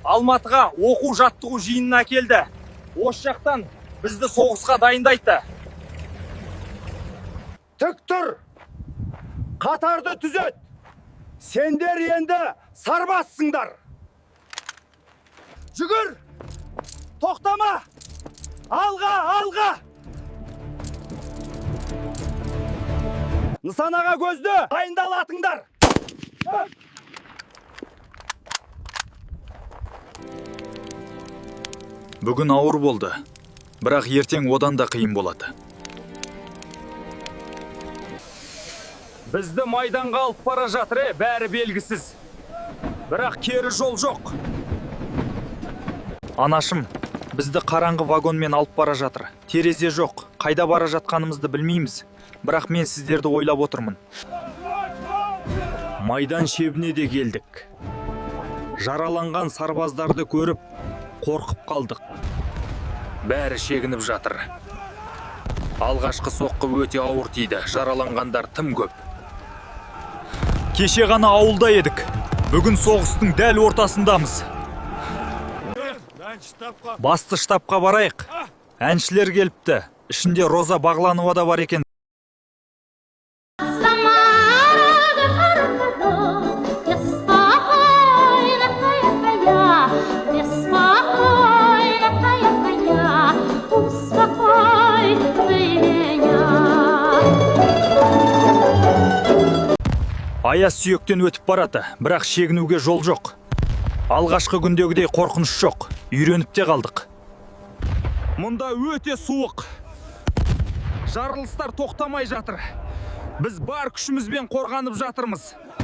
Алматыға оқу жаттығу жиынына келді. Осы жақтан бізді соғысқа дайындайды. Тік тұр! Қатарды түзет! Сендер енді сарбазсыңдар! Жүгір! Тоқтама! Алға, алға! Нысанаға көзді! Дайындалатыңдар! Бүгін ауыр болды, бірақ ертең одан да қиын болады. Бізді майданға алып бара жатыр, бәрі белгісіз. Бірақ кері жол жоқ. Анашым, бізді қараңғы вагонмен алып бара жатыр. Терезе жоқ, қайда бара жатқанымызды білмейміз. Бірақ мен сіздерді ойлап отырмын. Майдан шебіне де келдік. Жараланған сарбаздарды көріп, қорқып қалдық. Бәрі шегініп жатыр. Алғашқы соққы өте ауыр тиді, жараланғандар тым көп. Кеше ғана ауылда едік. Бүгін соғыстың дәл ортасындамыз. Басты штабқа барайық. Әншілер келіпті. Ішінде Роза Бағланова да бар екен. Аяз сүйектен өтіп барады, бірақ шегінуге жол жоқ. Алғашқы күндегідей қорқыныш жоқ, үйреніп те қалдық. Мұнда өте суық. Жарылыстар тоқтамай жатыр. Біз бар күшімізбен қорғанып жатырмыз.